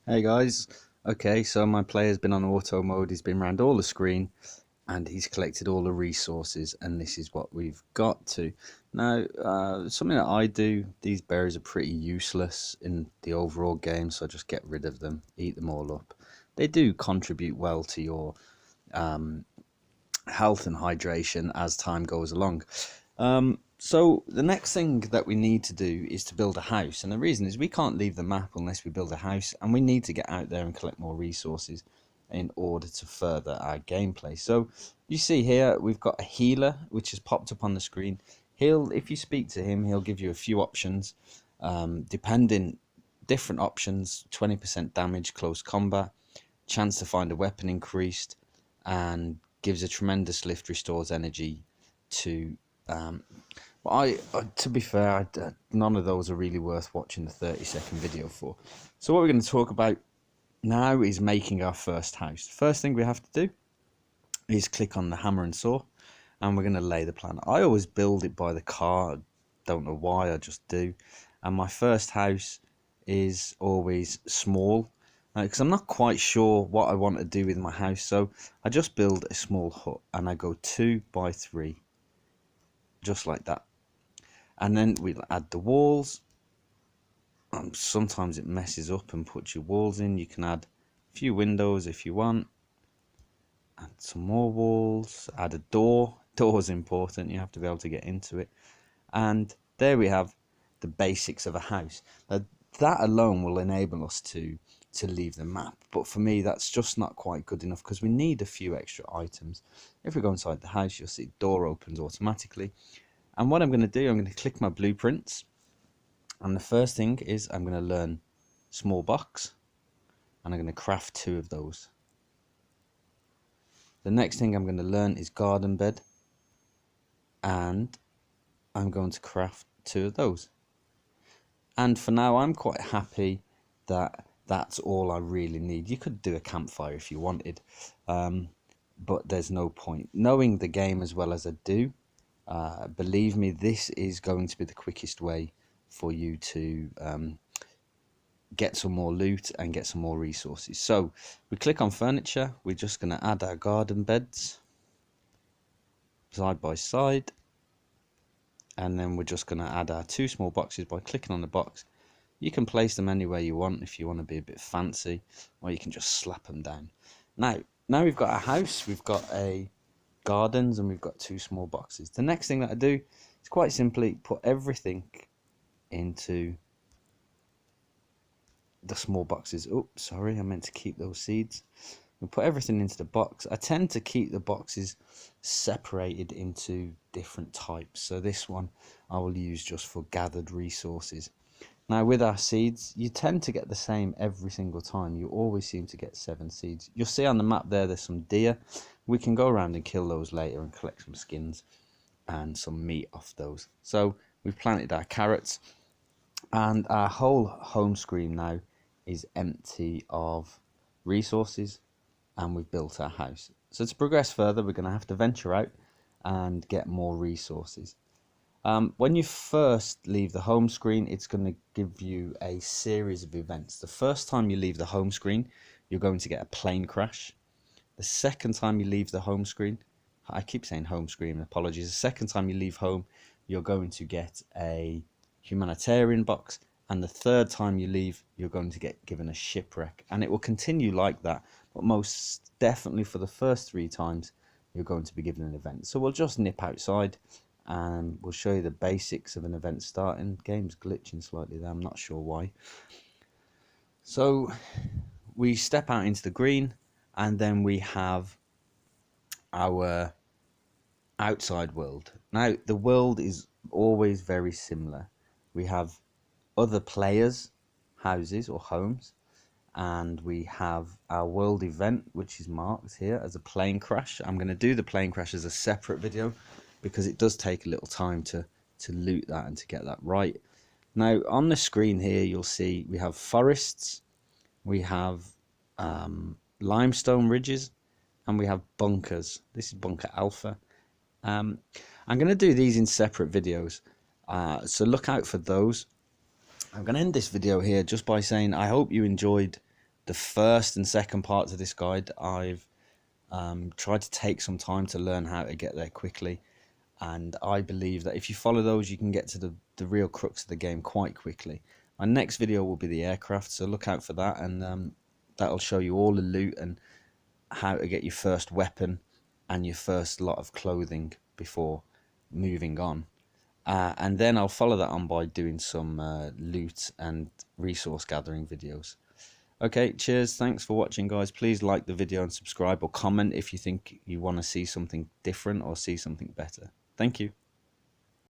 Hey guys, okay, so my player's been on auto mode, he's been around all the screen and he's collected all the resources, and this is what we've got to. Now, something that I do, these berries are pretty useless in the overall game, so I just get rid of them, eat them all up. They do contribute well to your health and hydration as time goes along. So the next thing that we need to do is to build a house, and the reason is we can't leave the map unless we build a house, and we need to get out there and collect more resources in order to further our gameplay. So you see here we've got a healer which has popped up on the screen. If you speak to him, he'll give you a few options, depending different options: 20% damage, close combat, chance to find a weapon increased, and gives a tremendous lift, restores energy to. To be fair, none of those are really worth watching the 30-second video for. So what we're going to talk about now is making our first house. The first thing we have to do is click on the hammer and saw, and we're going to lay the plan. I always build it by the car. Don't know why, I just do. And my first house is always small because I'm not quite sure what I want to do with my house. So I just build a small hut and I go 2 by 3, just like that. And then we'll add the walls. Sometimes it messes up and puts your walls in. You can add a few windows if you want. Add some more walls. Add a door. Door is important. You have to be able to get into it. And there we have the basics of a house. Now, that alone will enable us to leave the map. But for me, that's just not quite good enough because we need a few extra items. If we go inside the house, you'll see the door opens automatically. And what I'm going to do, I'm going to click my blueprints. And the first thing is I'm going to learn small box. And I'm going to craft 2 of those. The next thing I'm going to learn is garden bed. And I'm going to craft 2 of those. And for now, I'm quite happy that that's all I really need. You could do a campfire if you wanted, but there's no point. Knowing the game as well as I do, believe me, this is going to be the quickest way for you to get some more loot and get some more resources. So we click on furniture. We're just going to add our garden beds side by side. And then we're just going to add our 2 small boxes by clicking on the box. You can place them anywhere you want if you want to be a bit fancy, or you can just slap them down. Now we've got our house, we've got a gardens, and we've got 2 small boxes. The next thing that I do is quite simply put everything into the small boxes. Oh, sorry, I meant to keep those seeds. We put everything into the box. I tend to keep the boxes separated into different types. So this one I will use just for gathered resources. Now with our seeds, you tend to get the same every single time. You always seem to get 7 seeds. You'll see on the map there's some deer. We can go around and kill those later and collect some skins and some meat off those. So we've planted our carrots, and our whole home screen now is empty of resources, and we've built our house. So to progress further, we're going to have to venture out and get more resources. When you first leave the home screen, it's going to give you a series of events. The first time you leave the home screen, you're going to get a plane crash. The second time you leave the home screen, I keep saying home screen, apologies. The second time you leave home, you're going to get a humanitarian box. And the third time you leave, you're going to get given a shipwreck. And it will continue like that. But most definitely for the first 3 times, you're going to be given an event. So we'll just nip outside and we'll show you the basics of an event starting. Game's glitching slightly there, I'm not sure why. So we step out into the green, and then we have our outside world. Now the world is always very similar. We have other players' houses or homes, and we have our world event, which is marked here as a plane crash. I'm going to do the plane crash as a separate video because it does take a little time to loot that and to get that right. Now on the screen here, you'll see we have forests, we have limestone ridges, and we have bunkers. This is bunker alpha. I'm going to do these in separate videos, so look out for those. I'm going to end this video here just by saying I hope you enjoyed the first and second parts of this guide, I've tried to take some time to learn how to get there quickly, and I believe that if you follow those, you can get to the real crux of the game quite quickly. My next video will be the aircraft, so look out for that, and that'll show you all the loot and how to get your first weapon and your first lot of clothing before moving on. And then I'll follow that on by doing some loot and resource gathering videos. Okay, cheers, thanks for watching, guys. Please like the video and subscribe, or comment if you think you want to see something different or see something better. Thank you.